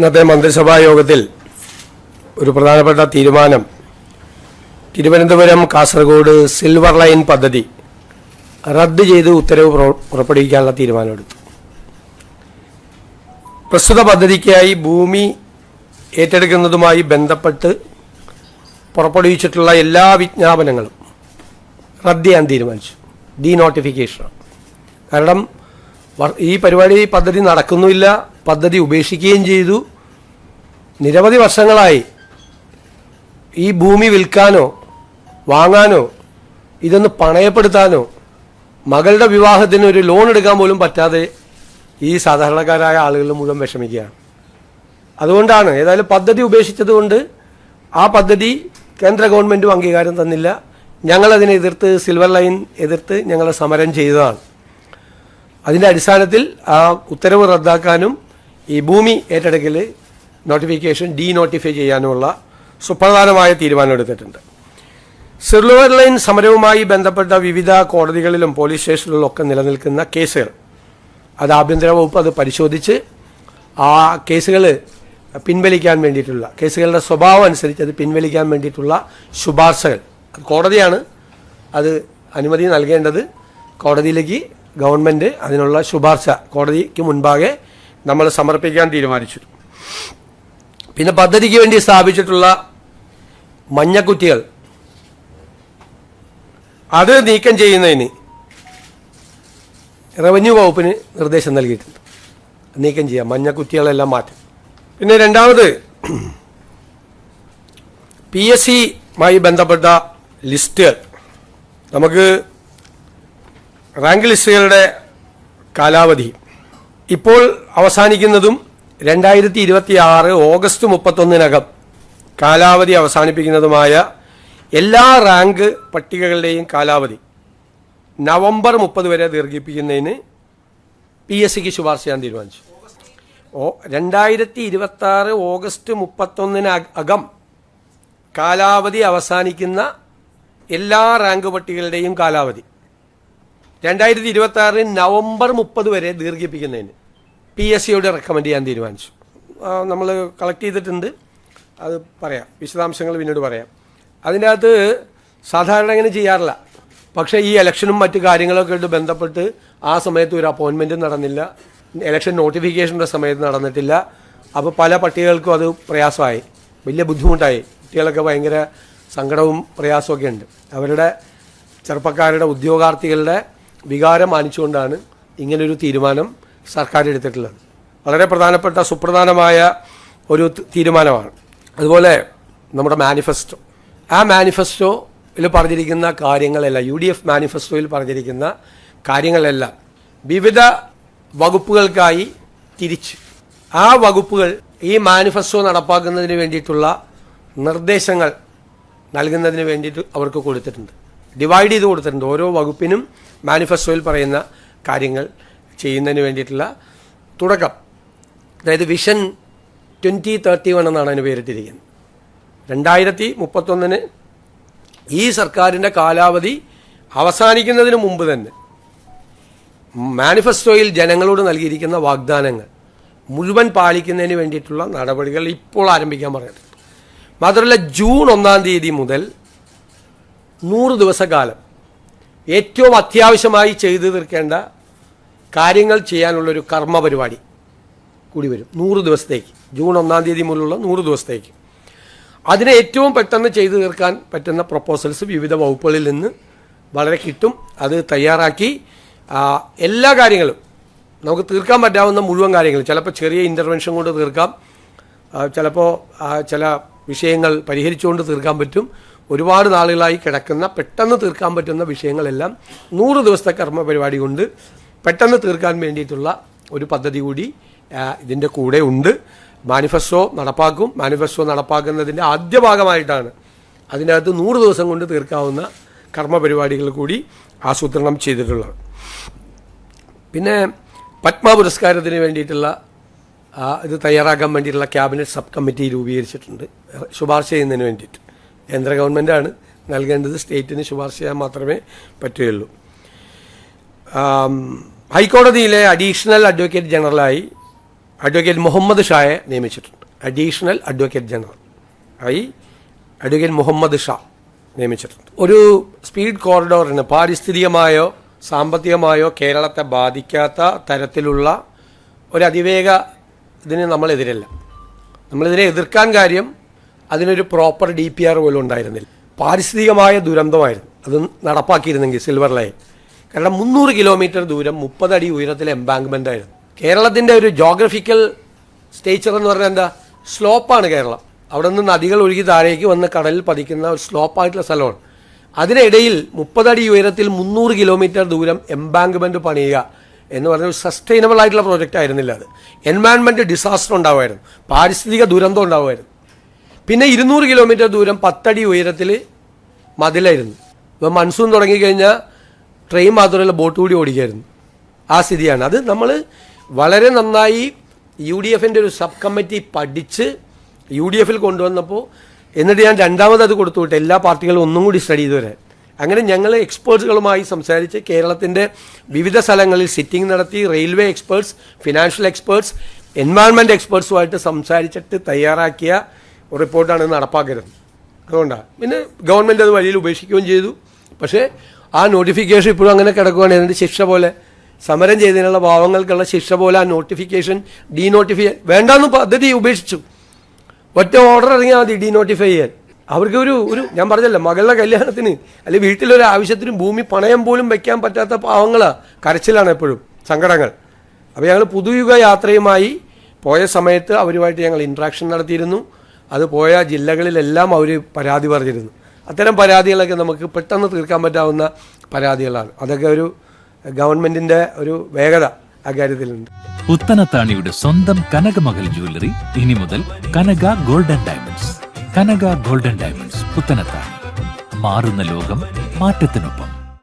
ഇന്നത്തെ മന്ത്രിസഭാ യോഗത്തിൽ ഒരു പ്രധാനപ്പെട്ട തീരുമാനം തിരുവനന്തപുരം കാസർഗോഡ് സിൽവർ ലൈൻ പദ്ധതി റദ്ദ് ചെയ്ത് ഉത്തരവ് പുറപ്പെടുവിക്കാനുള്ള തീരുമാനമെടുത്തു. പ്രസ്തുത പദ്ധതിക്കായി ഭൂമി ഏറ്റെടുക്കുന്നതുമായി ബന്ധപ്പെട്ട് പുറപ്പെടുവിച്ചിട്ടുള്ള എല്ലാ വിജ്ഞാപനങ്ങളും റദ്ദ് ചെയ്യാൻ തീരുമാനിച്ചു. ഡീനോട്ടിഫിക്കേഷനാണ്. കാരണം ഈ പദ്ധതി നടക്കുന്നുമില്ല, പദ്ധതി ഉപേക്ഷിക്കുകയും ചെയ്തു. നിരവധി വർഷങ്ങളായി ഈ ഭൂമി വിൽക്കാനോ വാങ്ങാനോ ഇതൊന്ന് പണയപ്പെടുത്താനോ മകളുടെ വിവാഹത്തിന് ഒരു ലോൺ എടുക്കാൻ പോലും പറ്റാതെ ഈ സാധാരണക്കാരായ ആളുകൾ മുഴുവൻ വിഷമിക്കുകയാണ്. അതുകൊണ്ടാണ് ഏതായാലും പദ്ധതി ഉപേക്ഷിച്ചതുകൊണ്ട് ആ പദ്ധതി കേന്ദ്ര ഗവൺമെൻറ്റും അംഗീകാരം തന്നില്ല. ഞങ്ങളതിനെ എതിർത്ത് സിൽവർ ലൈൻ എതിർത്ത് ഞങ്ങൾ സമരം ചെയ്തതാണ്. അതിൻ്റെ അടിസ്ഥാനത്തിൽ ആ ഉത്തരവ് റദ്ദാക്കാനും ഈ ഭൂമി ഏറ്റെടുക്കൽ നോട്ടിഫിക്കേഷൻ ഡീനോട്ടിഫൈ ചെയ്യാനുമുള്ള സുപ്രധാനമായ തീരുമാനമെടുത്തിട്ടുണ്ട്. സിൽവർ ലൈൻ സമരവുമായി ബന്ധപ്പെട്ട വിവിധ കോടതികളിലും പോലീസ് സ്റ്റേഷനുകളിലും ഒക്കെ നിലനിൽക്കുന്ന കേസുകൾ അത് ആഭ്യന്തര വകുപ്പ് അത് പരിശോധിച്ച് ആ കേസുകൾ പിൻവലിക്കാൻ വേണ്ടിയിട്ടുള്ള കേസുകളുടെ സ്വഭാവം അനുസരിച്ച് അത് പിൻവലിക്കാൻ വേണ്ടിയിട്ടുള്ള ശുപാർശകൾ കോടതിയാണ് അത് അനുമതി നൽകേണ്ടത്. കോടതിയിലേക്ക് ഗവൺമെൻറ് അതിനുള്ള ശുപാർശ കോടതിക്ക് മുൻപാകെ നമ്മൾ സമർപ്പിക്കാൻ തീരുമാനിച്ചു. പിന്നെ പദ്ധതിക്ക് വേണ്ടി സ്ഥാപിച്ചിട്ടുള്ള മഞ്ഞക്കുറ്റികൾ അത് നീക്കം ചെയ്യുന്നതിന് റവന്യൂ വകുപ്പിന് നിർദ്ദേശം നൽകിയിട്ടുണ്ട്. നീക്കം ചെയ്യാം, മഞ്ഞക്കുറ്റികളെല്ലാം മാറ്റും. പിന്നെ രണ്ടാമത് PSCയുമായി ബന്ധപ്പെട്ട ലിസ്റ്റുകൾ നമുക്ക് റാങ്ക് ലിസ്റ്റുകളുടെ കാലാവധി ഇപ്പോൾ അവസാനിക്കുന്നതും 2026 ഓഗസ്റ്റ് 31 കാലാവധി അവസാനിപ്പിക്കുന്നതുമായ എല്ലാ റാങ്ക് പട്ടികകളുടെയും കാലാവധി നവംബർ 30 വരെ ദീർഘിപ്പിക്കുന്നതിന് PSCക്ക് ശുപാർശ ചെയ്യാൻ തീരുമാനിച്ചു. 2026 ഓഗസ്റ്റ് 31 കാലാവധി അവസാനിക്കുന്ന എല്ലാ റാങ്ക് പട്ടികകളുടെയും കാലാവധി 2026 നവംബർ 30 വരെ ദീർഘിപ്പിക്കുന്നതിന് PSCയോട് റെക്കമെൻഡ് ചെയ്യാൻ തീരുമാനിച്ചു. നമ്മൾ കളക്ട് ചെയ്തിട്ടുണ്ട്, അത് പറയാം, വിശദാംശങ്ങൾ പിന്നീട് പറയാം. അതിൻ്റെ അകത്ത് സാധാരണ ഇങ്ങനെ ചെയ്യാറില്ല. പക്ഷേ ഈ ഇലക്ഷനും മറ്റു കാര്യങ്ങളൊക്കെ ആയിട്ട് ബന്ധപ്പെട്ട് ആ സമയത്ത് ഒരു അപ്പോയിൻമെൻറ്റും നടന്നില്ല, ഇലക്ഷൻ നോട്ടിഫിക്കേഷൻ്റെ സമയത്ത് നടന്നിട്ടില്ല. അപ്പോൾ പല പട്ടികകൾക്കും അത് പ്രയാസമായി, വലിയ ബുദ്ധിമുട്ടായി. കുട്ടികളൊക്കെ ഭയങ്കര സങ്കടവും പ്രയാസമൊക്കെ ഉണ്ട്. അവരുടെ ചെറുപ്പക്കാരുടെ ഉദ്യോഗാർത്ഥികളുടെ വികാരം മാനിച്ചുകൊണ്ടാണ് ഇങ്ങനൊരു തീരുമാനം സർക്കാർ എടുത്തിട്ടുള്ളത്. വളരെ പ്രധാനപ്പെട്ട സുപ്രധാനമായ ഒരു തീരുമാനമാണ്. അതുപോലെ നമ്മുടെ മാനിഫെസ്റ്റോ, ആ മാനിഫെസ്റ്റോയിൽ പറഞ്ഞിരിക്കുന്ന കാര്യങ്ങളെല്ലാം UDF മാനിഫെസ്റ്റോയിൽ പറഞ്ഞിരിക്കുന്ന കാര്യങ്ങളെല്ലാം വിവിധ വകുപ്പുകൾക്കായി തിരിച്ച് ആ വകുപ്പുകൾ ഈ മാനിഫെസ്റ്റോ നടപ്പാക്കുന്നതിന് വേണ്ടിയിട്ടുള്ള നിർദ്ദേശങ്ങൾ നൽകുന്നതിന് വേണ്ടിയിട്ട് അവർക്ക് കൊടുത്തിട്ടുണ്ട്, ഡിവൈഡ് ചെയ്ത് കൊടുത്തിട്ടുണ്ട്. ഓരോ വകുപ്പിനും മാനിഫെസ്റ്റോയിൽ പറയുന്ന കാര്യങ്ങൾ ചെയ്യുന്നതിന് വേണ്ടിയിട്ടുള്ള തുടക്കം, അതായത് വിഷൻ 2031 എന്നാണ് അതിന് പേരിട്ടിരിക്കുന്നത്. 2031 ഈ സർക്കാരിൻ്റെ കാലാവധി അവസാനിക്കുന്നതിന് മുമ്പ് തന്നെ മാനിഫെസ്റ്റോയിൽ ജനങ്ങളോട് നൽകിയിരിക്കുന്ന വാഗ്ദാനങ്ങൾ മുഴുവൻ പാലിക്കുന്നതിന് വേണ്ടിയിട്ടുള്ള നടപടികൾ ഇപ്പോൾ ആരംഭിക്കാൻ പറഞ്ഞിട്ടുണ്ട്. മാത്രമല്ല ജൂൺ 1 മുതൽ 100 ദിവസക്കാലം ഏറ്റവും അത്യാവശ്യമായി ചെയ്തു തീർക്കേണ്ട കാര്യങ്ങൾ ചെയ്യാനുള്ളൊരു കർമ്മ പരിപാടി കൂടി വരും 100 ദിവസത്തേക്ക്. ജൂൺ 1 മുതലുള്ള 100 ദിവസത്തേക്ക് അതിനെ ഏറ്റവും പെട്ടെന്ന് ചെയ്തു തീർക്കാൻ പറ്റുന്ന പ്രൊപ്പോസൽസ് വിവിധ വകുപ്പുകളിൽ നിന്ന് വളരെ കിട്ടും. അത് തയ്യാറാക്കി എല്ലാ കാര്യങ്ങളും നമുക്ക് തീർക്കാൻ പറ്റാവുന്ന മുഴുവൻ കാര്യങ്ങളും, ചിലപ്പോൾ ചെറിയ ഇൻ്റർവെൻഷൻ കൊണ്ട് തീർക്കാം, ചിലപ്പോൾ ചില വിഷയങ്ങൾ പരിഹരിച്ചുകൊണ്ട് തീർക്കാൻ പറ്റും. ഒരുപാട് നാളുകളായി കിടക്കുന്ന പെട്ടെന്ന് തീർക്കാൻ പറ്റുന്ന വിഷയങ്ങളെല്ലാം 100 ദിവസത്തെ കർമ്മ പരിപാടി കൊണ്ട് പെട്ടെന്ന് തീർക്കാൻ വേണ്ടിയിട്ടുള്ള ഒരു പദ്ധതി കൂടി ഇതിൻ്റെ കൂടെ ഉണ്ട്. മാനിഫെസ്റ്റോ നടപ്പാക്കും. മാനിഫെസ്റ്റോ നടപ്പാക്കുന്നതിൻ്റെ ആദ്യ ഭാഗമായിട്ടാണ് അതിനകത്ത് 100 ദിവസം കൊണ്ട് തീർക്കാവുന്ന കർമ്മ പരിപാടികൾ കൂടി ആസൂത്രണം ചെയ്തിട്ടുള്ളത്. പിന്നെ പത്മ പുരസ്കാരത്തിന് വേണ്ടിയിട്ടുള്ള ഇത് തയ്യാറാക്കാൻ വേണ്ടിയിട്ടുള്ള ക്യാബിനറ്റ് സബ് കമ്മിറ്റി രൂപീകരിച്ചിട്ടുണ്ട്, ശുപാർശ ചെയ്യുന്നതിന് വേണ്ടിയിട്ട്. കേന്ദ്ര ഗവൺമെൻറ്റാണ് നൽകേണ്ടത്, സ്റ്റേറ്റിന് ശുപാർശ ചെയ്യാൻ മാത്രമേ പറ്റുകയുള്ളൂ. ഹൈക്കോടതിയിലെ അഡീഷണൽ അഡ്വക്കേറ്റ് ജനറലായി അഡ്വക്കേറ്റ് മുഹമ്മദ് ഷായെ നിയമിച്ചിട്ടുണ്ട്. അഡീഷണൽ അഡ്വക്കേറ്റ് ജനറൽ ആയി അഡ്വക്കേറ്റ് മുഹമ്മദ് ഷാ നിയമിച്ചിട്ടുണ്ട്. ഒരു സ്പീഡ് കോറിഡോറിന് പാരിസ്ഥിതികമായോ സാമ്പത്തികമായോ കേരളത്തെ ബാധിക്കാത്ത തരത്തിലുള്ള ഒരു അതിവേഗ ഇതിന് നമ്മളെതിരല്ല. നമ്മളിതിനെ എതിർക്കാൻ കാര്യം അതിനൊരു പ്രോപ്പർ DPR പോലും ഉണ്ടായിരുന്നില്ല. പാരിസ്ഥിതികമായ ദുരന്തമായിരുന്നു അത് നടപ്പാക്കിയിരുന്നെങ്കിൽ സിൽവർ ലൈൻ. കാരണം 300 കിലോമീറ്റർ ദൂരം 30 അടി ഉയരത്തിലെ എംബാങ്ക്മെൻ്റ് ആയിരുന്നു. കേരളത്തിൻ്റെ ഒരു ജോഗ്രഫിക്കൽ സ്റ്റേച്ചർ എന്ന് പറഞ്ഞാൽ എന്താ, സ്ലോപ്പാണ് കേരളം. അവിടെ നിന്ന് നദികൾ ഒഴുകി താഴേക്ക് വന്ന് കടലിൽ പതിക്കുന്ന ഒരു സ്ലോപ്പായിട്ടുള്ള സ്ഥലമാണ്. അതിനിടയിൽ 30 അടി ഉയരത്തിൽ 300 കിലോമീറ്റർ ദൂരം എംബാങ്ക്മെൻറ്റ് പണിയുക എന്ന് പറഞ്ഞ ഒരു സസ്റ്റൈനബിൾ ആയിട്ടുള്ള പ്രോജക്റ്റ് ആയിരുന്നില്ല. അത് എൻവയൺമെൻറ്റ് ഡിസാസ്റ്റർ ഉണ്ടാവുമായിരുന്നു, പാരിസ്ഥിതിക ദുരന്തം ഉണ്ടാവുമായിരുന്നു. പിന്നെ 200 കിലോമീറ്റർ ദൂരം 10 അടി ഉയരത്തിൽ മതിലായിരുന്നു. ഇപ്പോൾ മൺസൂൺ തുടങ്ങിക്കഴിഞ്ഞാൽ ട്രെയിൻ മാത്രമല്ല ബോട്ട് കൂടി ഓടിക്കായിരുന്നു. ആ സ്ഥിതിയാണ്. അത് നമ്മൾ വളരെ നന്നായി UDFൻ്റെ ഒരു സബ് കമ്മിറ്റി പഠിച്ച് UDFൽ കൊണ്ടുവന്നപ്പോൾ എന്നിട്ട് ഞാൻ രണ്ടാമത് അത് കൊടുത്തുവിട്ട് എല്ലാ പാർട്ടികളും ഒന്നും കൂടി സ്റ്റഡി ചെയ്ത് വരാൻ. അങ്ങനെ ഞങ്ങൾ എക്സ്പേർട്സുകളുമായി സംസാരിച്ച് കേരളത്തിൻ്റെ വിവിധ സ്ഥലങ്ങളിൽ സിറ്റിംഗ് നടത്തി railway experts, financial experts, environment എക്സ്പേർട്സുമായിട്ട് സംസാരിച്ചിട്ട് തയ്യാറാക്കിയ ഒരു റിപ്പോർട്ടാണ് നടപ്പാക്കരുത്. അതുകൊണ്ടാണ് പിന്നെ ഗവൺമെൻറ് അത് വഴിയിൽ ഉപേക്ഷിക്കുകയും ചെയ്തു. പക്ഷേ ആ നോട്ടിഫിക്കേഷൻ ഇപ്പോഴും അങ്ങനെ കിടക്കുകയാണ്. എന്നിട്ട് ശിക്ഷ പോലെ സമരം ചെയ്തതിനുള്ള പാവങ്ങൾക്കുള്ള ശിക്ഷ പോലെ ആ നോട്ടിഫിക്കേഷൻ വേണ്ടാന്ന് പദ്ധതി ഉപേക്ഷിച്ചു. ഒറ്റ ഓർഡർ ഇറങ്ങിയാൽ മതി ഡീനോട്ടിഫൈ ചെയ്യാൻ. അവർക്ക് ഒരു ഞാൻ പറഞ്ഞല്ലോ, മകളുടെ കല്യാണത്തിന് അല്ലെങ്കിൽ വീട്ടിലൊരു ആവശ്യത്തിന് ഭൂമി പണയം പോലും വെക്കാൻ പറ്റാത്ത പാവങ്ങളാണ്, കരച്ചിലാണ് എപ്പോഴും, സങ്കടങ്ങൾ. അപ്പോൾ ഞങ്ങൾ പുതുയുഗ യാത്രയുമായി പോയ സമയത്ത് അവരുമായിട്ട് ഞങ്ങൾ ഇൻട്രാക്ഷൻ നടത്തിയിരുന്നു. അത് പോയ ജില്ലകളിലെല്ലാം അവർ പരാതി പറഞ്ഞിരുന്നു. അത്തരം പരാതികളൊക്കെ നമുക്ക് പെട്ടെന്ന് തീർക്കാൻ പറ്റാവുന്ന പരാതികളാണ്. അതൊക്കെ ഒരു ഗവൺമെൻറ്റിൻ്റെ ഒരു വേഗത അക്കാര്യത്തിലുണ്ട്. പുത്തനത്താണിയുടെ സ്വന്തം കനകമകൽ ജ്വല്ലറി ഇനി മുതൽ കനക ഗോൾഡൻ ഡയമണ്ട്സ്. കനക ഗോൾഡൻ ഡയമണ്ട്സ്, പുത്തനത്താണി. മാറുന്ന ലോകം, മാറ്റത്തിനൊപ്പം.